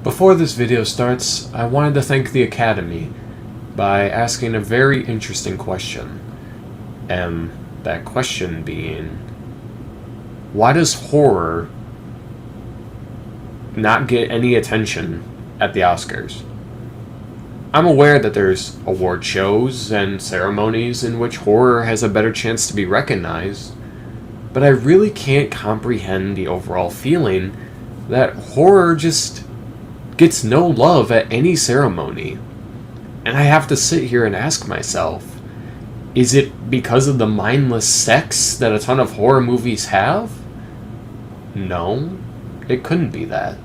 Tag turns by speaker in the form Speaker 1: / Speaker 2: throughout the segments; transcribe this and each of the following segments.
Speaker 1: Before this video starts, I wanted to thank the Academy by asking a very interesting question. And that question being, why does horror not get any attention at the Oscars? I'm aware that there's award shows and ceremonies in which horror has a better chance to be recognized, but I really can't comprehend the overall feeling that horror just gets no love at any ceremony. And I have to sit here and ask myself, is it because of the mindless sex that a ton of horror movies have? No, it couldn't be that.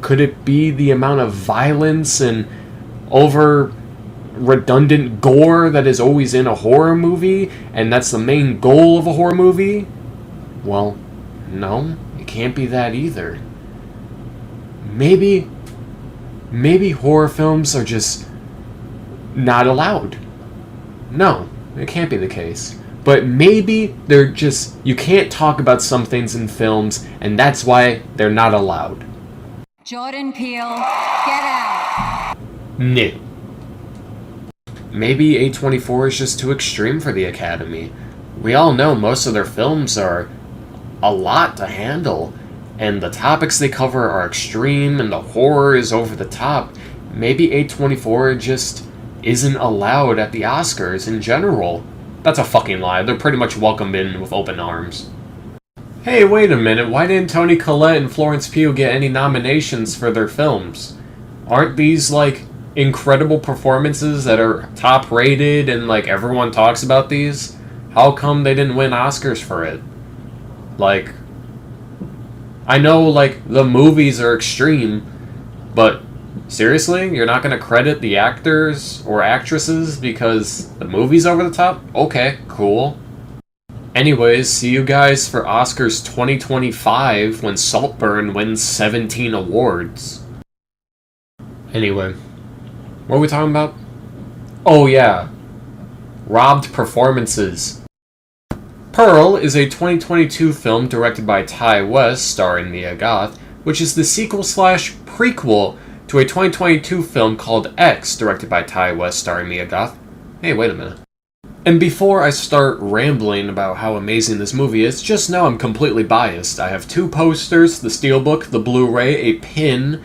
Speaker 1: Could it be the amount of violence and over redundant gore that is always in a horror movie, and that's the main goal of a horror movie? Well, no, it can't be that either. Maybe horror films are just not allowed. No, it can't be the case. But maybe they're just, you can't talk about some things in films, and that's why they're not allowed.
Speaker 2: Jordan Peele, get out.
Speaker 1: No. Maybe A24 is just too extreme for the Academy. We all know most of their films are a lot to handle, and the topics they cover are extreme, and the horror is over the top. Maybe A24 just isn't allowed at the Oscars in general. That's a fucking lie. They're pretty much welcomed in with open arms. Hey, wait a minute, why didn't Toni Collette and Florence Pugh get any nominations for their films? Aren't these, like, incredible performances that are top rated and, like, everyone talks about these? How come they didn't win Oscars for it? Like, I know, like, the movies are extreme, but seriously? You're not gonna credit the actors or actresses because the movie's over the top? Okay, cool. Anyways, see you guys for Oscars 2025 when Saltburn wins 17 awards. Anyway, what are we talking about? Oh yeah, robbed performances. Pearl is a 2022 film directed by Ti West starring Mia Goth, which is the sequel/prequel to a 2022 film called X directed by Ti West starring Mia Goth. Hey, wait a minute. And before I start rambling about how amazing this movie is, just know I'm completely biased. I have 2 posters, the Steelbook, the Blu-ray, a pin,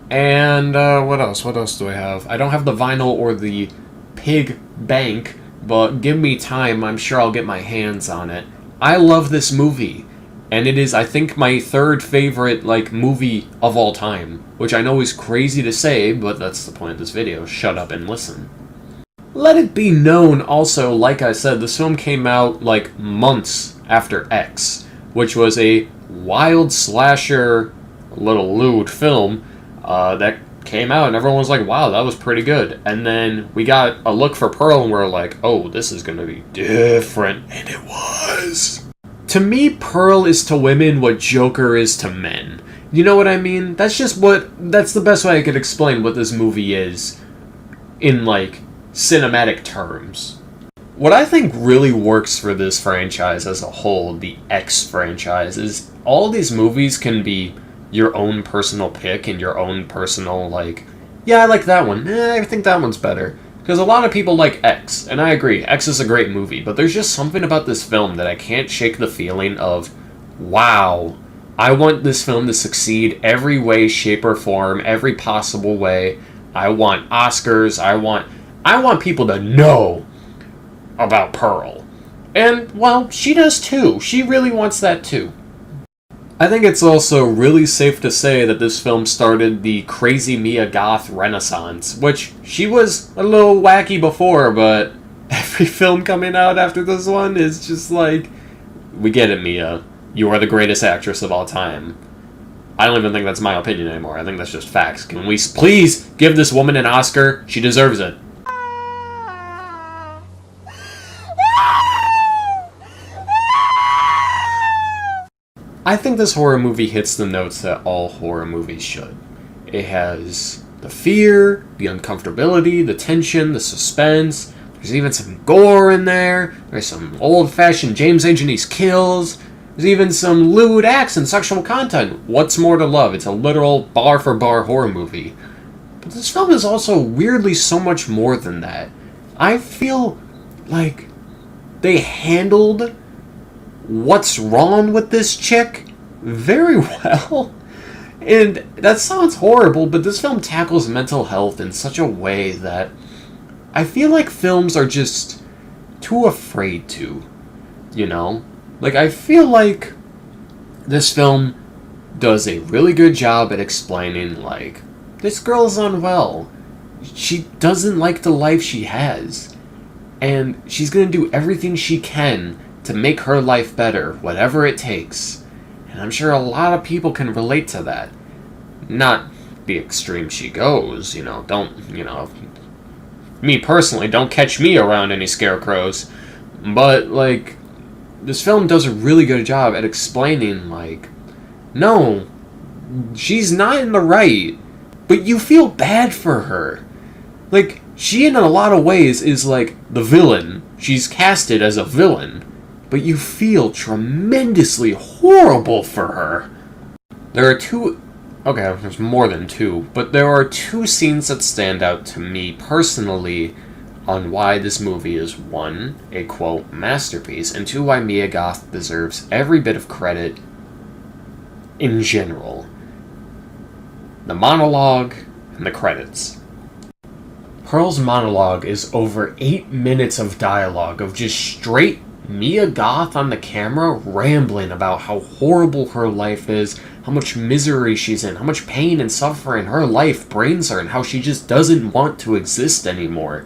Speaker 1: and what else? What else do I have? I don't have the vinyl or the pig bank, but give me time, I'm sure I'll get my hands on it. I love this movie, and it is, I think, my 3rd favorite, like, movie of all time, which I know is crazy to say, but that's the point of this video. Shut up and listen. Let it be known also, like I said, this film came out like months after X, which was a wild slasher, little lewd film that came out, and everyone was like, wow, that was pretty good. And then we got a look for Pearl, and we're like, oh, this is gonna be different. And it was. To me, Pearl is to women what Joker is to men. You know what I mean? That's the best way I could explain what this movie is in, like, cinematic terms. What I think really works for this franchise as a whole, the X franchise, is all these movies can be your own personal pick and your own personal, like, yeah, I like that one, I think that one's better. Because a lot of people like X, and I agree, X is a great movie, but there's just something about this film that I can't shake the feeling of, wow, I want this film to succeed every way, shape, or form, every possible way. I want Oscars, I want people to know about Pearl. And, well, she does too. She really wants that too. I think it's also really safe to say that this film started the crazy Mia Goth renaissance, which she was a little wacky before, but every film coming out after this one is just like, we get it, Mia. You are the greatest actress of all time. I don't even think that's my opinion anymore. I think that's just facts. Can we please give this woman an Oscar? She deserves it. I think this horror movie hits the notes that all horror movies should. It has the fear, the uncomfortability, the tension, the suspense. There's even some gore in there. There's some old-fashioned James Anthony's kills. There's even some lewd acts and sexual content. What's more to love? It's a literal bar-for-bar horror movie. But this film is also weirdly so much more than that. I feel like they handled what's wrong with this chick very well. And that sounds horrible, but this film tackles mental health in such a way that I feel like films are just too afraid to, you know? Like, I feel like this film does a really good job at explaining, like, this girl's unwell. She doesn't like the life she has. And she's gonna do everything she can to make her life better, whatever it takes. And I'm sure a lot of people can relate to that. Not the extreme she goes, me personally, don't catch me around any scarecrows. But, like, this film does a really good job at explaining, like, no, she's not in the right, but you feel bad for her. Like, she in a lot of ways is like the villain. She's casted as a villain, but you feel tremendously horrible for her. There's more than two, but there are two scenes that stand out to me personally on why this movie is, one, a quote masterpiece, and two, why Mia Goth deserves every bit of credit in general. The monologue and the credits. Pearl's monologue is over 8 minutes of dialogue of just straight Mia Goth on the camera rambling about how horrible her life is, how much misery she's in, how much pain and suffering her life brings her, and how she just doesn't want to exist anymore.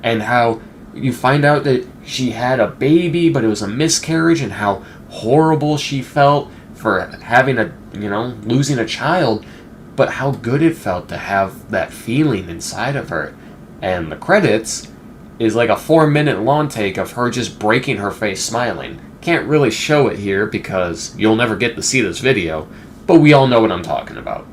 Speaker 1: And how you find out that she had a baby, but it was a miscarriage, and how horrible she felt for having losing a child, but how good it felt to have that feeling inside of her. And the credits is like a 4-minute long take of her just breaking her face smiling. Can't really show it here because you'll never get to see this video, but we all know what I'm talking about.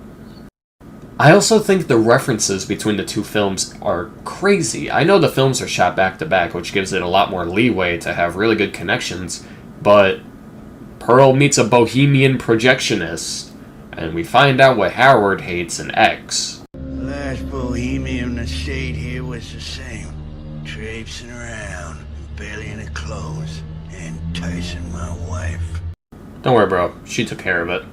Speaker 1: I also think the references between the two films are crazy. I know the films are shot back to back, which gives it a lot more leeway to have really good connections, but Pearl meets a bohemian projectionist, and we find out what Howard hates in X.
Speaker 3: Last bohemian that stayed here was the same. Traipsing around, barely in her clothes, enticing my wife.
Speaker 1: Don't worry, bro. She took care of it.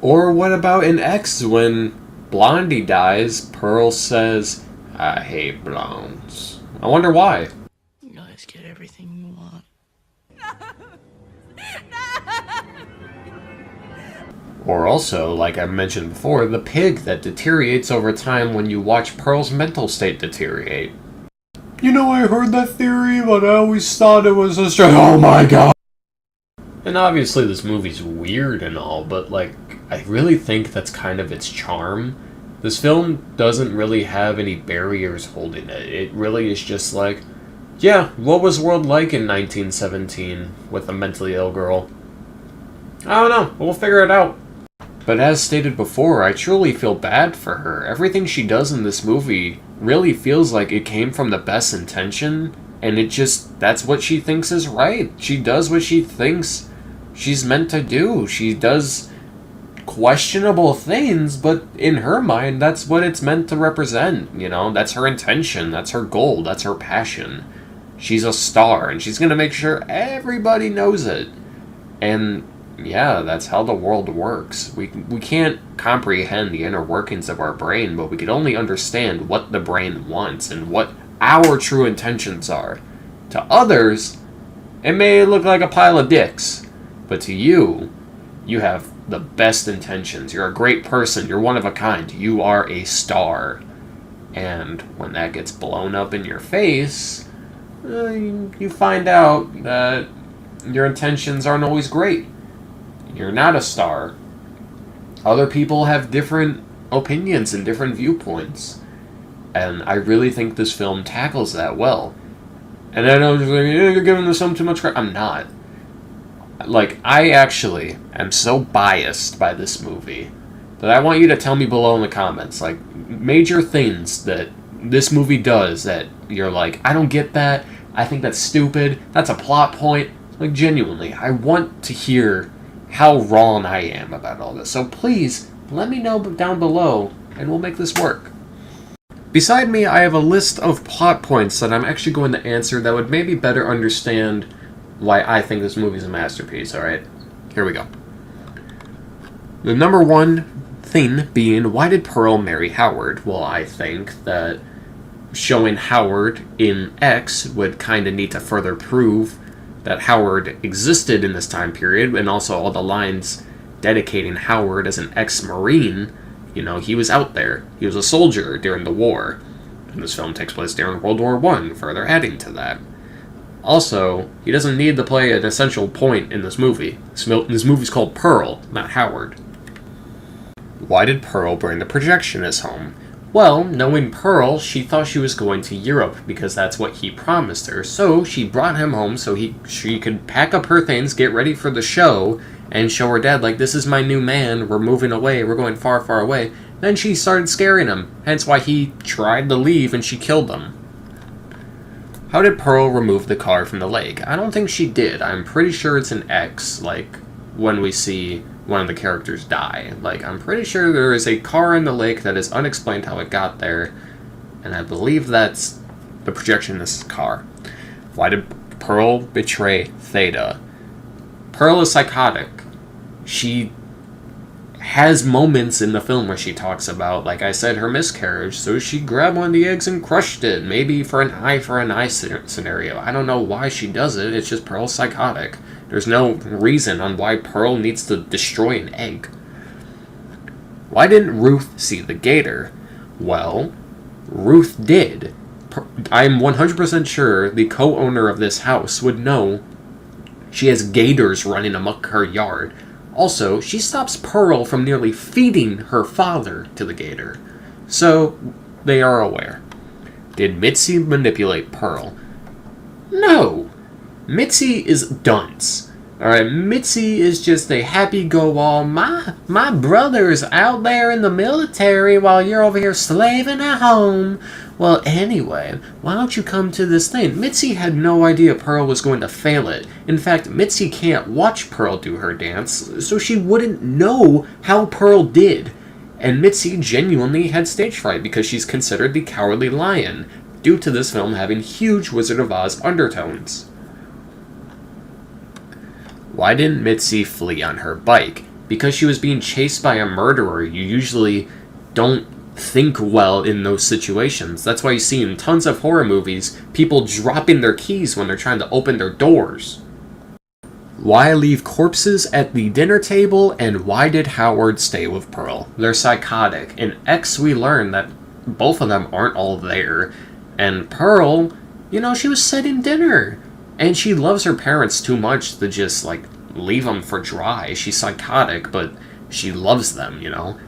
Speaker 1: Or what about in X when Blondie dies, Pearl says, I hate blondes. I wonder why.
Speaker 4: You guys get everything you want.
Speaker 1: Or also, like I mentioned before, the pig that deteriorates over time when you watch Pearl's mental state deteriorate. I heard that theory, but I always thought it was a straight. Oh my god! And obviously this movie's weird and all, but like, I really think that's kind of its charm. This film doesn't really have any barriers holding it. It really is just like, yeah, what was the world like in 1917 with a mentally ill girl? I don't know, we'll figure it out. But as stated before, I truly feel bad for her. Everything she does in this movie really feels like it came from the best intention, and that's what she thinks is right. She does what she thinks she's meant to do. She does questionable things, but in her mind, that's what it's meant to represent, That's her intention, that's her goal, that's her passion. She's a star, and she's gonna make sure everybody knows it. And yeah, that's how the world works. We can't comprehend the inner workings of our brain, but we can only understand what the brain wants and what our true intentions are. To others, it may look like a pile of dicks, but to you have the best intentions. You're a great person. You're one of a kind. You are a star. And when that gets blown up in your face, you find out that your intentions aren't always great. You're not a star. Other people have different opinions and different viewpoints. And I really think this film tackles that well. And I know you're giving this film too much credit. I'm not. Like, I actually am so biased by this movie that I want you to tell me below in the comments, like, major things that this movie does that you're like, I don't get that, I think that's stupid, that's a plot point. Like, genuinely, I want to hear how wrong I am about all this. So please, let me know down below, and we'll make this work. Beside me, I have a list of plot points that I'm actually going to answer that would maybe better understand why I think this movie's a masterpiece, alright? Here we go. The number one thing being, why did Pearl marry Howard? Well, I think that showing Howard in X would kind of need to further prove that Howard existed in this time period, and also all the lines dedicating Howard as an ex-Marine. You know, he was out there. He was a soldier during the war. And this film takes place during World War I, further adding to that. Also, he doesn't need to play an essential point in this movie. This movie's called Pearl, not Howard. Why did Pearl bring the projectionist home? Well, knowing Pearl, she thought she was going to Europe because that's what he promised her. So she brought him home so she could pack up her things, get ready for the show, and show her dad, like, this is my new man, we're moving away, we're going far, far away. Then she started scaring him, hence why he tried to leave and she killed him. How did Pearl remove the car from the lake? I don't think she did. I'm pretty sure it's an X, like, when we see one of the characters die. Like, I'm pretty sure there is a car in the lake that is unexplained how it got there, and I believe that's the projectionist's car. Why did Pearl betray Theta? Pearl is psychotic. She has moments in the film where she talks about, like I said, her miscarriage, so she grabbed one of the eggs and crushed it, maybe for an eye scenario. I don't know why she does it, it's just Pearl's psychotic. There's no reason on why Pearl needs to destroy an egg. Why didn't Ruth see the gator? Well, Ruth did. I'm 100% sure the co-owner of this house would know she has gators running amok her yard. Also, she stops Pearl from nearly feeding her father to the gator. So, they are aware. Did Mitzi manipulate Pearl? No! Mitzi is dunce. Alright, Mitzi is just a happy-go-all, my brother's out there in the military while you're over here slaving at home. Well, anyway, why don't you come to this thing? Mitzi had no idea Pearl was going to fail it. In fact, Mitzi can't watch Pearl do her dance, so she wouldn't know how Pearl did. And Mitzi genuinely had stage fright because she's considered the Cowardly Lion, due to this film having huge Wizard of Oz undertones. Why didn't Mitzi flee on her bike? Because she was being chased by a murderer. You usually don't think well in those situations. That's why you see in tons of horror movies people dropping their keys when they're trying to open their doors. Why leave corpses at the dinner table, and why did Howard stay with Pearl? They're psychotic. In X, we learn that both of them aren't all there, and Pearl, you know, she was setting dinner. And she loves her parents too much to just, like, leave them for dry. She's psychotic, but she loves them, you know?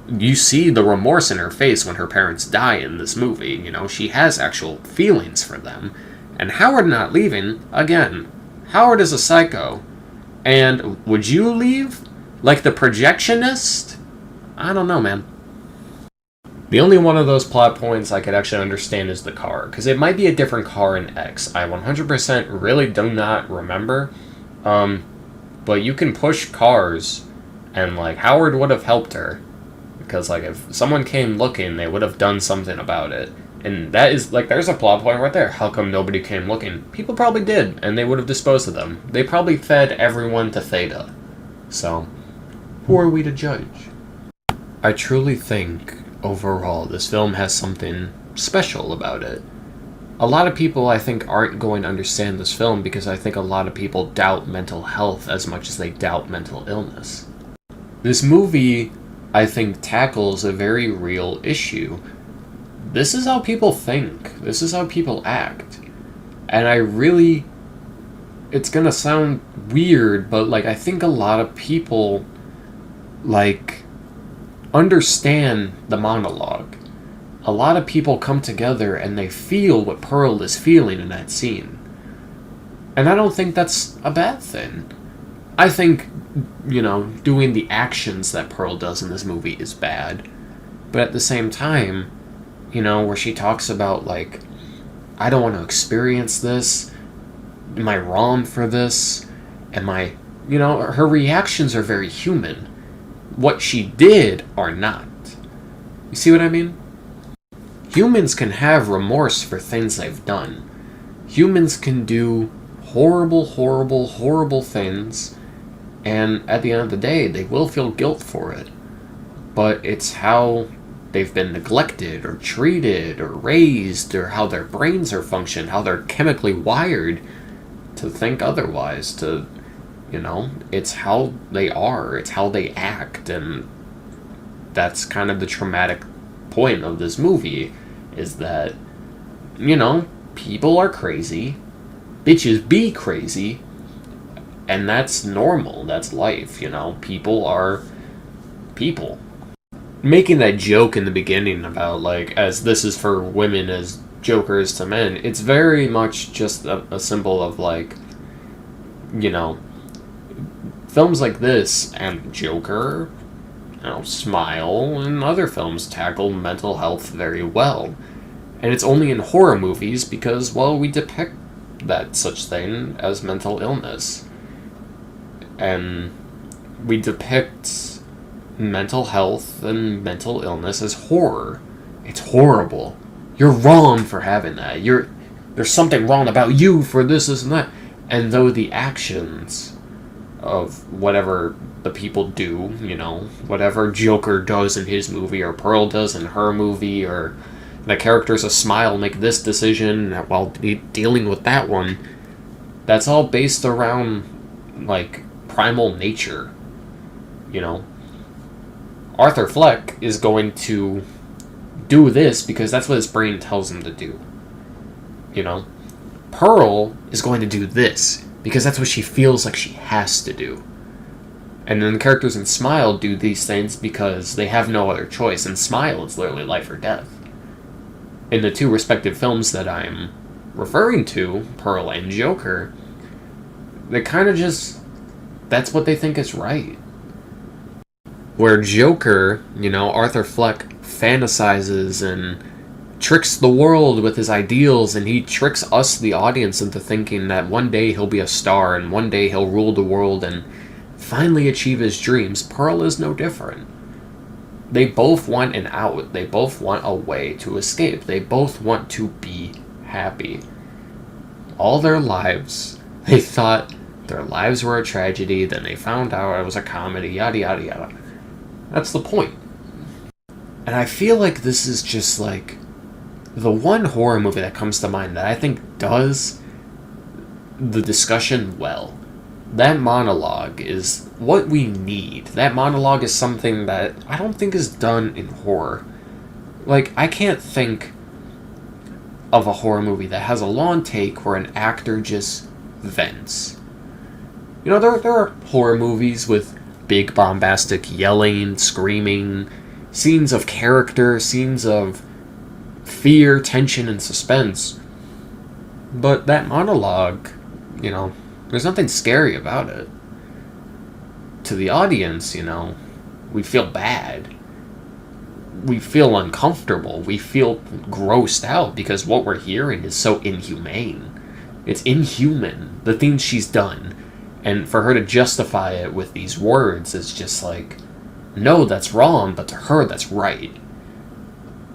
Speaker 1: You see the remorse in her face when her parents die in this movie, you know? She has actual feelings for them. And Howard not leaving, again, Howard is a psycho. And would you leave? Like the projectionist? I don't know, man. The only one of those plot points I could actually understand is the car, because it might be a different car in X. I 100% really do not remember, but you can push cars, and, like, Howard would have helped her, because, like, if someone came looking, they would have done something about it, and that is, like, there's a plot point right there. How come nobody came looking? People probably did, and they would have disposed of them. They probably fed everyone to Theta, so who are we to judge? I truly think overall, this film has something special about it. A lot of people, I think, aren't going to understand this film because I think a lot of people doubt mental health as much as they doubt mental illness. This movie, I think, tackles a very real issue. This is how people think. This is how people act. And I really... It's gonna sound weird, but, like, I think a lot of people, like, understand the monologue. A lot of people come together and they feel what Pearl is feeling in that scene. And I don't think that's a bad thing. I think, you know, doing the actions that Pearl does in this movie is bad. But at the same time, you know, where she talks about, like, I don't want to experience this. Am I wrong for this? Am I... her reactions are very human. What she did are not. You see what I mean? Humans can have remorse for things they've done. Humans can do horrible, horrible, horrible things, and at the end of the day, they will feel guilt for it. But it's how they've been neglected, or treated, or raised, or how their brains are functioned, how they're chemically wired to think otherwise, it's how they are, it's how they act, and that's kind of the traumatic point of this movie, is that, people are crazy, bitches be crazy, and that's normal, that's life, people are people. Making that joke in the beginning about, as this is for women as Joker is to men, it's very much just a symbol of, films like this and Joker, Smile, and other films tackle mental health very well. And it's only in horror movies because, well, we depict that such thing as mental illness. And we depict mental health and mental illness as horror. It's horrible. You're wrong for having that. There's something wrong about you for this and that. And though the actions of whatever the people do, whatever Joker does in his movie, or Pearl does in her movie, or the characters of Smile make this decision while dealing with that one, that's all based around, primal nature, Arthur Fleck is going to do this because that's what his brain tells him to do, Pearl is going to do this because that's what she feels like she has to do. And then the characters in Smile do these things because they have no other choice. And Smile is literally life or death. In the two respective films that I'm referring to, Pearl and Joker, they kind of just... that's what they think is right. Where Joker, Arthur Fleck fantasizes and tricks the world with his ideals, and he tricks us, the audience, into thinking that one day he'll be a star and one day he'll rule the world and finally achieve his dreams. Pearl is no different. They both want an out. They both want a way to escape. They both want to be happy. All their lives, they thought their lives were a tragedy, then they found out it was a comedy, yada yada yada. That's the point. And I feel like this is just the one horror movie that comes to mind that I think does the discussion well. That monologue is what we need. That monologue is something that I don't think is done in horror. I can't think of a horror movie that has a long take where an actor just vents. There are horror movies with big bombastic yelling, screaming, scenes of character, scenes of fear, tension, and suspense. But that monologue, there's nothing scary about it. To the audience, we feel bad. We feel uncomfortable. We feel grossed out because what we're hearing is so inhumane. It's inhuman, the things she's done. And for her to justify it with these words is just no, that's wrong, but to her, that's right.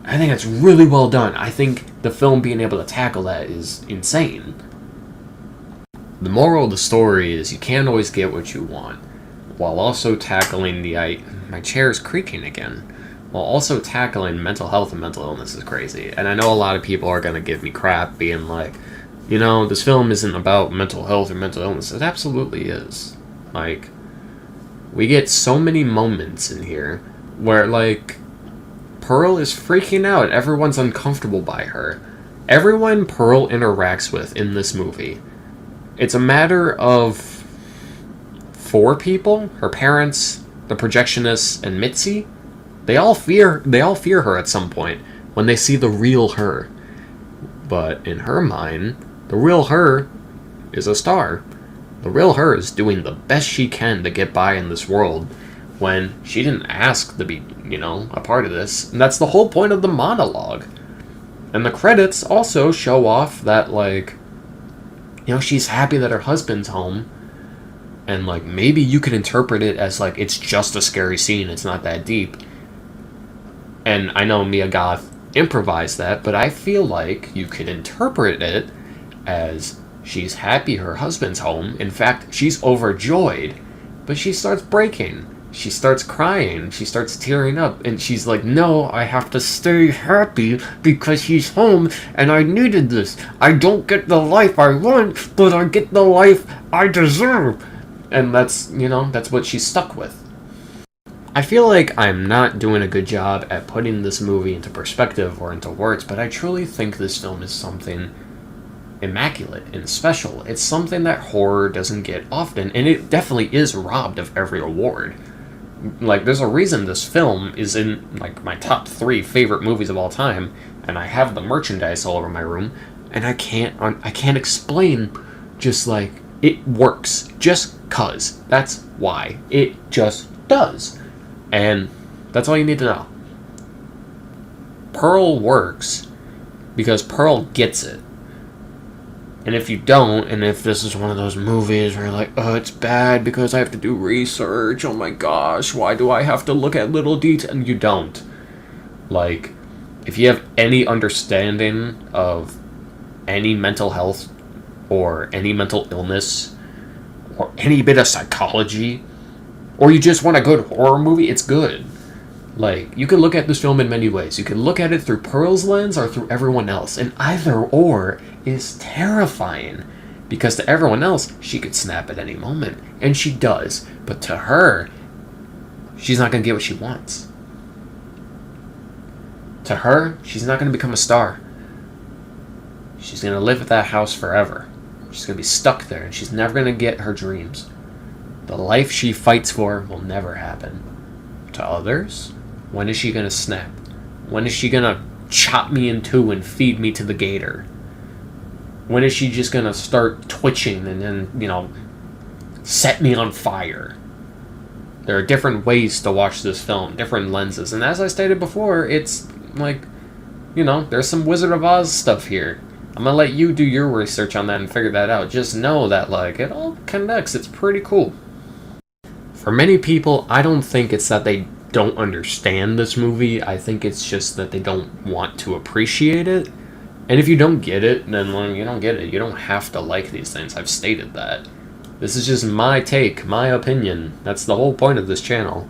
Speaker 1: I think that's really well done. I think the film being able to tackle that is insane. The moral of the story is you can't always get what you want, while also tackling my chair's creaking again. While also tackling mental health and mental illness is crazy. And I know a lot of people are going to give me crap being this film isn't about mental health or mental illness. It absolutely is. We get so many moments in here where, Pearl is freaking out. Everyone's uncomfortable by her. Everyone Pearl interacts with in this movie, it's a matter of 4 people: her parents, the projectionists, and Mitzi. They all fear her at some point when they see the real her. But in her mind, the real her is a star. The real her is doing the best she can to get by in this world when she didn't ask to be, a part of this. And that's the whole point of the monologue. And the credits also show off that, You know, she's happy that her husband's home. And, like, maybe you could interpret it as, like, it's just a scary scene. It's not that deep. And I know Mia Goth improvised that, but I feel like you could interpret it as she's happy her husband's home. In fact, she's overjoyed. But she starts breaking. She starts crying. She starts tearing up. And she's like, no, I have to stay happy because he's home and I needed this. I don't get the life I want, but I get the life I deserve. And that's, you know, that's what she's stuck with. I feel like I'm not doing a good job at putting this movie into perspective or into words, but I truly think this film is something immaculate and special. It's something that horror doesn't get often, and it definitely is robbed of every award. Like, there's a reason this film is in, like, my top 3 favorite movies of all time, and I have the merchandise all over my room, and I can't explain, just, like, it works. Just 'cause. That's why. It just does. And that's all you need to know. Pearl works because Pearl gets it. And if you don't, and if this is one of those movies where you're like, oh, it's bad because I have to do research, oh my gosh, why do I have to look at little details? And you don't. Like, if you have any understanding of any mental health or any mental illness or any bit of psychology, or you just want a good horror movie, it's good. Like, you can look at this film in many ways. You can look at it through Pearl's lens or through everyone else. And either or is terrifying. Because to everyone else, she could snap at any moment. And she does. But to her, she's not going to get what she wants. To her, she's not going to become a star. She's going to live at that house forever. She's going to be stuck there. And she's never going to get her dreams. The life she fights for will never happen. To others, when is she gonna snap? When is she gonna chop me in two and feed me to the gator? When is she just gonna start twitching and then, you know, set me on fire? There are different ways to watch this film, different lenses. And as I stated before, it's like, you know, there's some Wizard of Oz stuff here. I'm gonna let you do your research on that and figure that out. Just know that, like, it all connects. It's pretty cool. For many people, I don't think it's that they don't understand this movie. I think it's just that they don't want to appreciate it. And if you don't get it, then you don't get it. You don't have to like these things. I've stated that. This is just my take, my opinion. That's the whole point of this channel.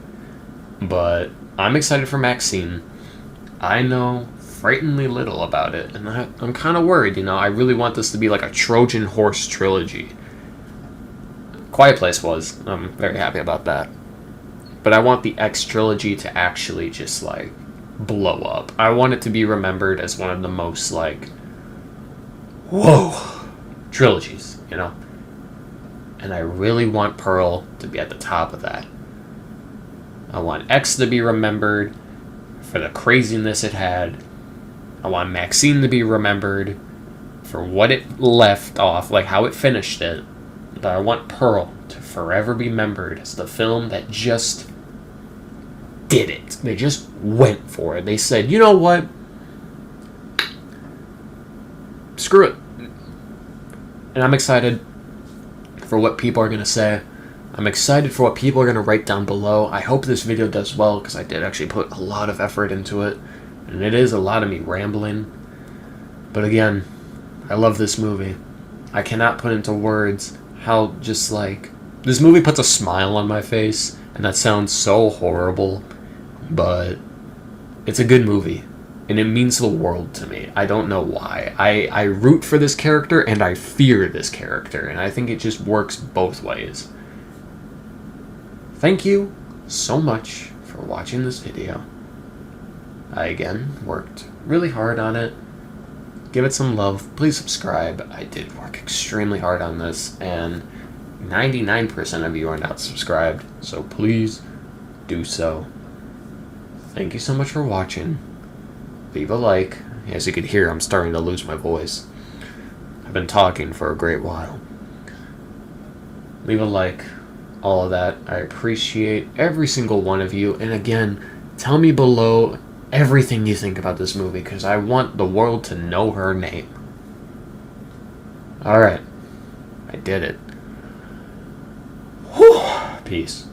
Speaker 1: But I'm excited for Maxine. I know frighteningly little about it, and I'm kind of worried, you know. I really want this to be like a Trojan Horse trilogy. Quiet Place was. I'm very happy about that. But I want the X trilogy to actually just, like, blow up. I want it to be remembered as one of the most, like, whoa trilogies, you know? And I really want Pearl to be at the top of that. I want X to be remembered for the craziness it had. I want Maxine to be remembered for what it left off, like how it finished it. But I want Pearl to forever be remembered as the film that just did it. They just went for it. They said, you know what? Screw it. And I'm excited for what people are going to say. I'm excited for what people are going to write down below. I hope this video does well, because I did actually put a lot of effort into it. And it is a lot of me rambling. But again, I love this movie. I cannot put into words how just, like, this movie puts a smile on my face, and that sounds so horrible, but it's a good movie, and it means the world to me. I don't know why. I root for this character, and I fear this character, and I think it just works both ways. Thank you so much for watching this video. I, again, worked really hard on it. Give it some love. Please subscribe. I did work extremely hard on this, and 99% of you are not subscribed, so please do so. Thank you so much for watching. Leave a like. As you can hear, I'm starting to lose my voice. I've been talking for a great while. Leave a like. All of that. I appreciate every single one of you. And again, tell me below everything you think about this movie, because I want the world to know her name. Alright. I did it. Whew. Peace.